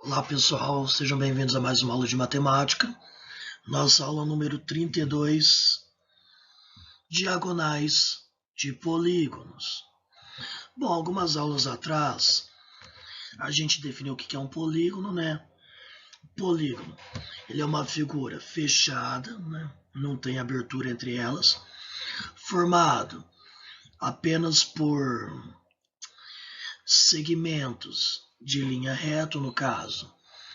Olá pessoal, sejam bem-vindos a mais uma aula de matemática. Nossa aula número 32, diagonais de polígonos. Bom, algumas aulas atrás a gente definiu o que é um polígono, né? Polígono, ele é uma figura fechada, né? Não tem abertura entre elas, formado apenas por segmentos de linha reta, no caso,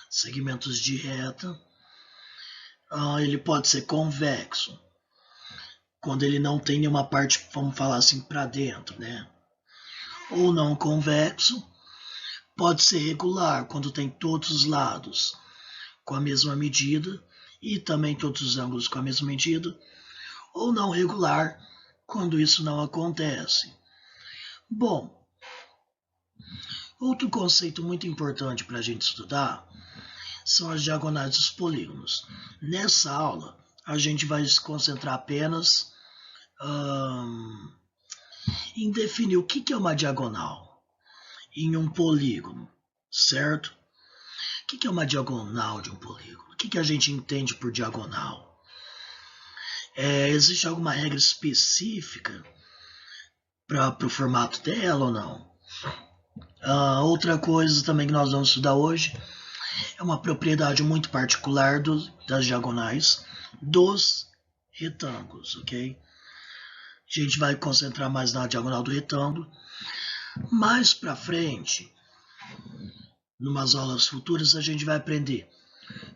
segmentos de reta. Ele pode ser convexo, quando ele não tem nenhuma parte, vamos falar assim, para dentro, né? Ou não convexo, pode ser regular, quando tem todos os lados com a mesma medida e também todos os ângulos com a mesma medida, ou não regular, quando isso não acontece. Bom, outro conceito muito importante para a gente estudar são as diagonais dos polígonos. Nessa aula, a gente vai se concentrar apenas em definir o que é uma diagonal em um polígono, certo? O que é uma diagonal de um polígono? O que a gente entende por diagonal? Existe alguma regra específica para o formato dela ou não? Outra coisa também que nós vamos estudar hoje é uma propriedade muito particular das diagonais dos retângulos, ok? A gente vai concentrar mais na diagonal do retângulo. Mais para frente, numas aulas futuras, a gente vai aprender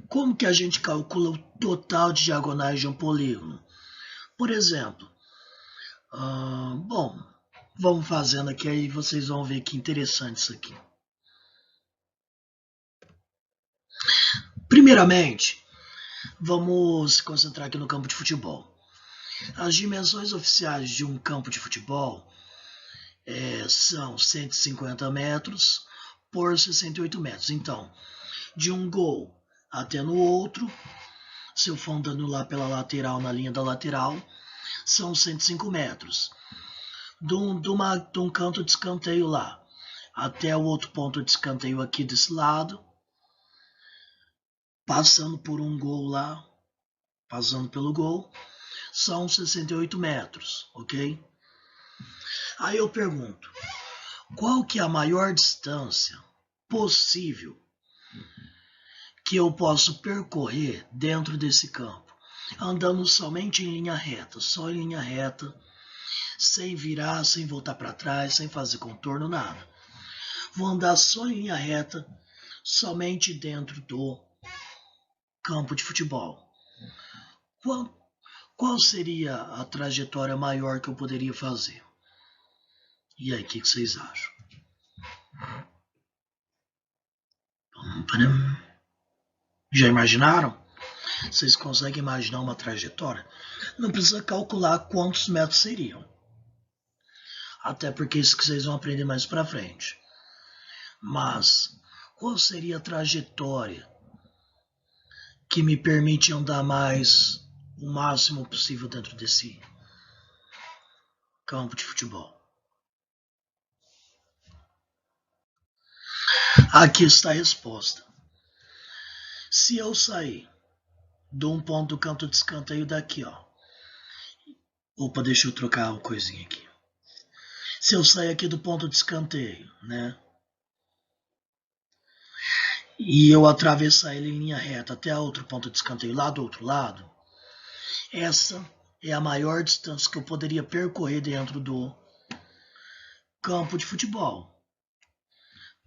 como que a gente calcula o total de diagonais de um polígono. Por exemplo, bom, vamos fazendo aqui, aí vocês vão ver que interessante isso aqui. Primeiramente, vamos se concentrar aqui no campo de futebol. As dimensões oficiais de um campo de futebol são 150 metros por 68 metros. Então, de um gol até no outro, se eu for andando lá pela lateral, na linha da lateral, são 105 metros. De um canto de escanteio lá até o outro ponto de escanteio aqui desse lado, passando por um gol lá, passando pelo gol, são 68 metros, ok? Aí eu pergunto, qual que é a maior distância possível que eu posso percorrer dentro desse campo, andando somente em linha reta, só em linha reta, sem virar, sem voltar para trás, sem fazer contorno, nada. Vou andar só em linha reta, somente dentro do campo de futebol. Qual seria a trajetória maior que eu poderia fazer? E aí, o que vocês acham? Já imaginaram? Vocês conseguem imaginar uma trajetória? Não precisa calcular quantos metros seriam. Até porque isso que vocês vão aprender mais para frente. Mas qual seria a trajetória que me permite andar mais o máximo possível dentro desse campo de futebol? Aqui está a resposta. Se eu sair de um ponto do canto de escanteio daqui, ó. Opa, deixa eu trocar uma coisinha aqui. Se eu sair aqui do ponto de escanteio, né? E eu atravessar ele em linha reta até outro ponto de escanteio lá do outro lado, essa é a maior distância que eu poderia percorrer dentro do campo de futebol.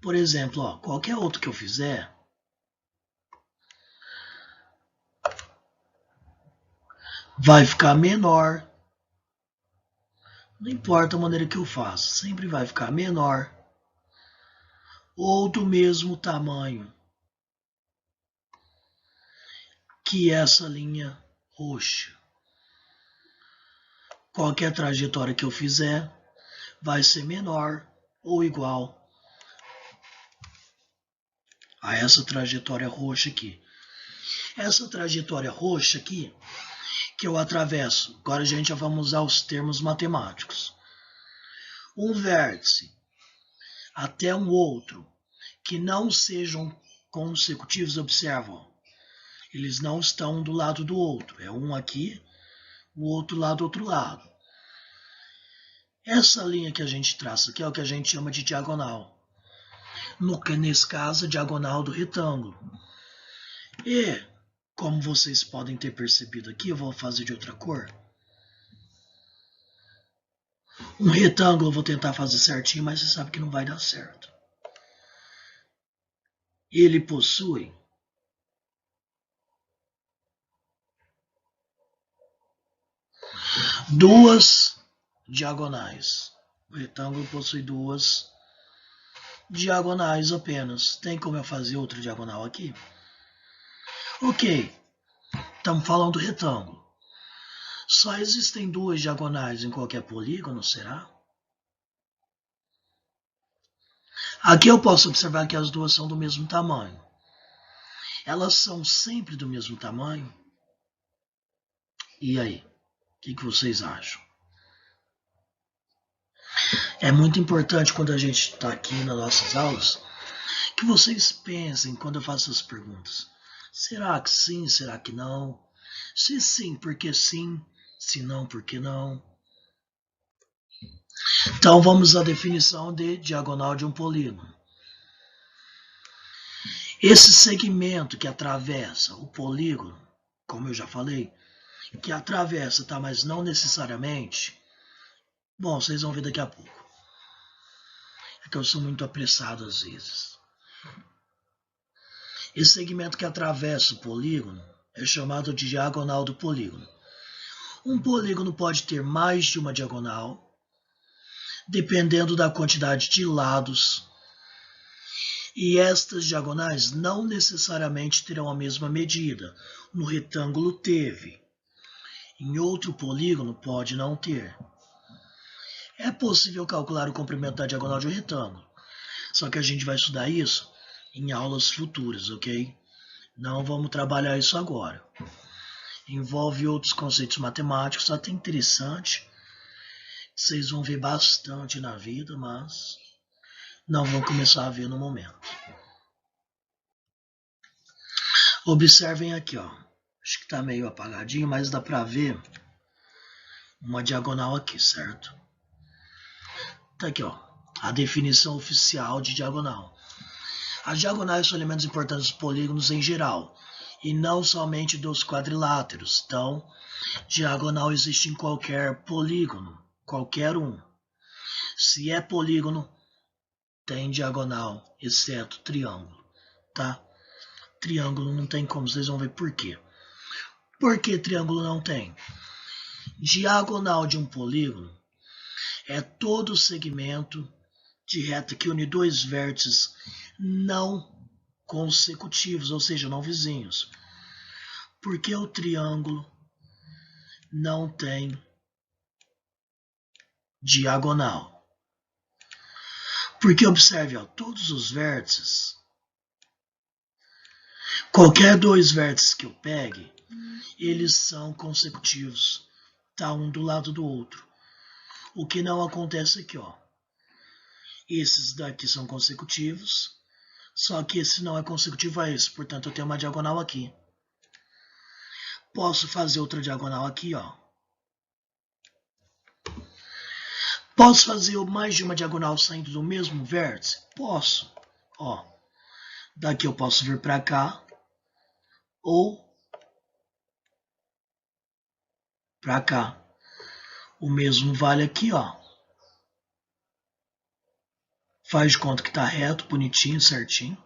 Por exemplo, ó, qualquer outro que eu fizer, vai ficar menor. Não importa a maneira que eu faça, sempre vai ficar menor ou do mesmo tamanho que essa linha roxa. Qualquer trajetória que eu fizer vai ser menor ou igual a essa trajetória roxa aqui. Essa trajetória roxa aqui, que eu atravesso, agora a gente já vamos usar os termos matemáticos. Um vértice até um outro que não sejam consecutivos, observam, eles não estão um do lado do outro. É um aqui, o outro lado do outro lado. Essa linha que a gente traça aqui é o que a gente chama de diagonal. Nesse caso, a diagonal do retângulo. E, como vocês podem ter percebido aqui, eu vou fazer de outra cor. Um retângulo eu vou tentar fazer certinho, mas você sabe que não vai dar certo. Ele possui duas diagonais. O retângulo possui duas diagonais apenas. Tem como eu fazer outra diagonal aqui? Ok, estamos falando do retângulo. Só existem duas diagonais em qualquer polígono, será? Aqui eu posso observar que as duas são do mesmo tamanho. Elas são sempre do mesmo tamanho? E aí? O que vocês acham? É muito importante quando a gente está aqui nas nossas aulas que vocês pensem quando eu faço as perguntas. Será que sim? Será que não? Se sim, por que sim? Se não, por que não? Então vamos à definição de diagonal de um polígono. Esse segmento que atravessa o polígono, como eu já falei, que atravessa, tá? Mas não necessariamente. Bom, vocês vão ver daqui a pouco. É que eu sou muito apressado às vezes. Esse segmento que atravessa o polígono é chamado de diagonal do polígono. Um polígono pode ter mais de uma diagonal, dependendo da quantidade de lados. E estas diagonais não necessariamente terão a mesma medida. No retângulo teve. Em outro polígono pode não ter. É possível calcular o comprimento da diagonal de um retângulo. Só que a gente vai estudar isso em aulas futuras, ok? Não vamos trabalhar isso agora. Envolve outros conceitos matemáticos, até interessante. Vocês vão ver bastante na vida, mas não vão começar a ver no momento. Observem aqui, ó. Acho que está meio apagadinho, mas dá para ver uma diagonal aqui, certo? Tá aqui, ó. A definição oficial de diagonal. As diagonais são elementos importantes dos polígonos em geral, e não somente dos quadriláteros. Então, diagonal existe em qualquer polígono, qualquer um. Se é polígono, tem diagonal, exceto triângulo, tá? Triângulo não tem como, vocês vão ver por quê. Por que triângulo não tem? Diagonal de um polígono é todo segmento de reta que une dois vértices não consecutivos, ou seja, não vizinhos. Porque o triângulo não tem diagonal. Porque observe, ó, todos os vértices, qualquer dois vértices que eu pegue, eles são consecutivos, tá um do lado do outro. O que não acontece aqui, ó. Esses daqui são consecutivos, só que esse não é consecutivo a esse, portanto eu tenho uma diagonal aqui. Posso fazer outra diagonal aqui, ó. Posso fazer mais de uma diagonal saindo do mesmo vértice? Posso. Ó, daqui eu posso vir para cá ou para cá. O mesmo vale aqui, ó. Faz de conta que tá reto, bonitinho, certinho.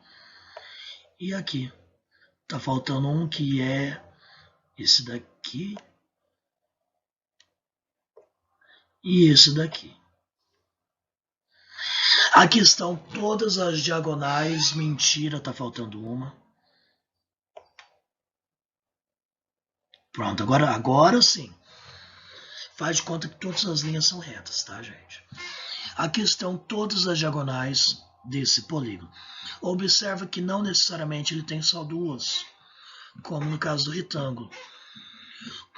E aqui tá faltando um que é esse daqui e esse daqui. Aqui estão todas as diagonais. Mentira, tá faltando uma. Pronto, agora sim. Faz de conta que todas as linhas são retas, tá, gente? Aqui estão todas as diagonais desse polígono. Observa que não necessariamente ele tem só duas, como no caso do retângulo.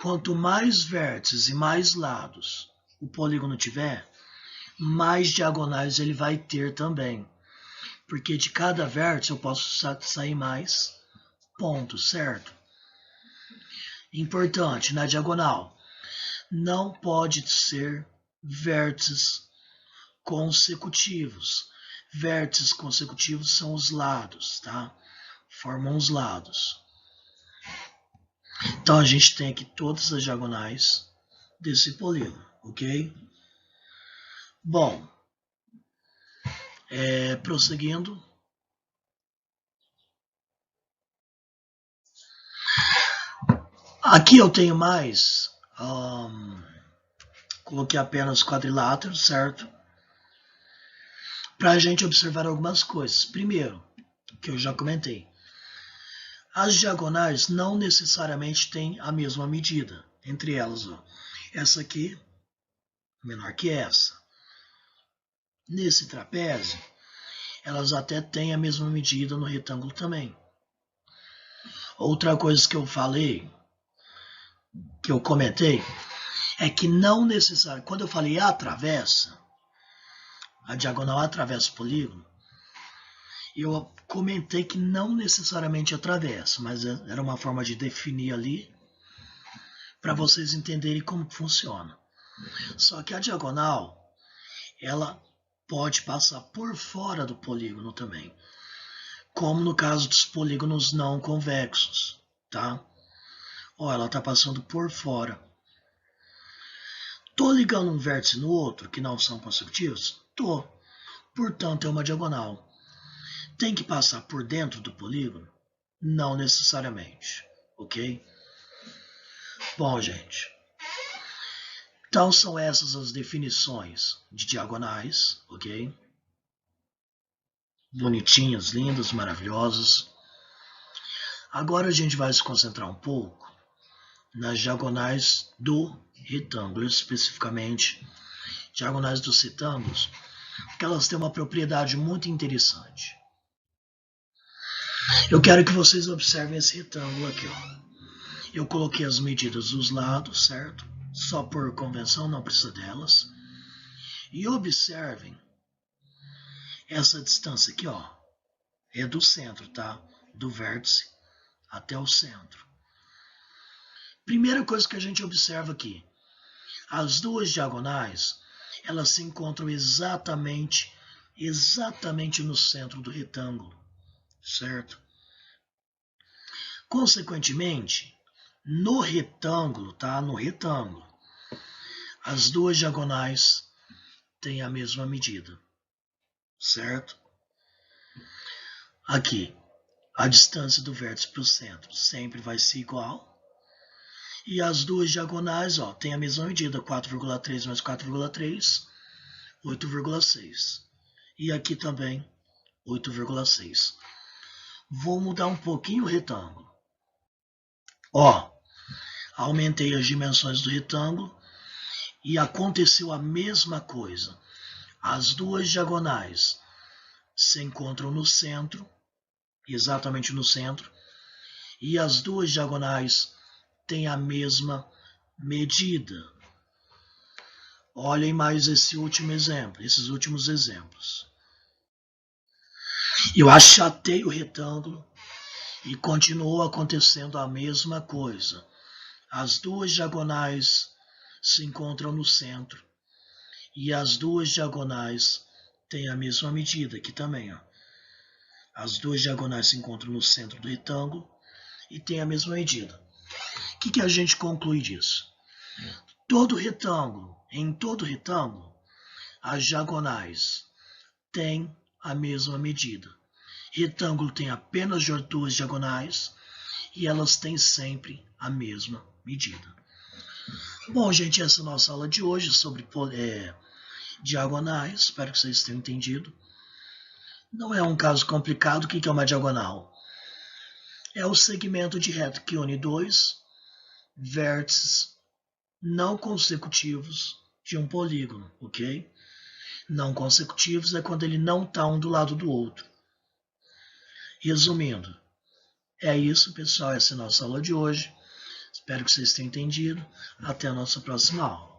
Quanto mais vértices e mais lados o polígono tiver, mais diagonais ele vai ter também. Porque de cada vértice eu posso sair mais pontos, certo? Importante, na diagonal, não pode ser vértices consecutivos. Vértices consecutivos são os lados, tá? Formam os lados. Então a gente tem aqui todas as diagonais desse polígono, ok? Bom, prosseguindo. Aqui eu tenho mais, coloquei apenas quadriláteros, certo? Para a gente observar algumas coisas. Primeiro, que eu já comentei, as diagonais não necessariamente têm a mesma medida entre elas. Ó. Essa aqui menor que essa. Nesse trapézio, elas até têm a mesma medida no retângulo também. Outra coisa que eu falei, que eu comentei, é que não necessariamente, quando eu falei atravessa, a diagonal atravessa o polígono, eu comentei que não necessariamente atravessa, mas era uma forma de definir ali para vocês entenderem como funciona. Só que a diagonal, ela pode passar por fora do polígono também, como no caso dos polígonos não convexos, tá? Ó, ela está passando por fora. Tô ligando um vértice no outro que não são consecutivos? Tô. Portanto, é uma diagonal. Tem que passar por dentro do polígono? Não necessariamente, ok? Bom, gente. Então, são essas as definições de diagonais, ok? Bonitinhas, lindas, maravilhosas. Agora a gente vai se concentrar um pouco nas diagonais do retângulo, especificamente diagonais dos retângulos, porque elas têm uma propriedade muito interessante. Eu quero que vocês observem esse retângulo aqui, ó. Eu coloquei as medidas dos lados, certo? Só por convenção, não precisa delas. E observem essa distância aqui, ó. É do centro, tá? Do vértice até o centro. Primeira coisa que a gente observa aqui. As duas diagonais, elas se encontram exatamente no centro do retângulo, certo? Consequentemente, no retângulo, tá? No retângulo, as duas diagonais têm a mesma medida, certo? Aqui, a distância do vértice para o centro sempre vai ser igual. E as duas diagonais, ó, têm a mesma medida, 4,3 mais 4,3, 8,6. E aqui também, 8,6. Vou mudar um pouquinho o retângulo. Ó, aumentei as dimensões do retângulo e aconteceu a mesma coisa. As duas diagonais se encontram no centro, exatamente no centro, e as duas diagonais têm a mesma medida. Olhem mais esse último exemplo, esses últimos exemplos. Eu achatei o retângulo e continuou acontecendo a mesma coisa. As duas diagonais se encontram no centro e as duas diagonais têm a mesma medida aqui também. Ó. As duas diagonais se encontram no centro do retângulo e têm a mesma medida. O que a gente conclui disso? Em todo retângulo, as diagonais têm a mesma medida. Retângulo tem apenas duas diagonais e elas têm sempre a mesma medida. Bom, gente, essa é a nossa aula de hoje sobre diagonais. Espero que vocês tenham entendido. Não é um caso complicado. O que é uma diagonal? É o segmento de reta que une dois vértices não consecutivos de um polígono, ok? Não consecutivos é quando ele não está um do lado do outro. Resumindo, é isso, pessoal. Essa é a nossa aula de hoje. Espero que vocês tenham entendido. Até a nossa próxima aula.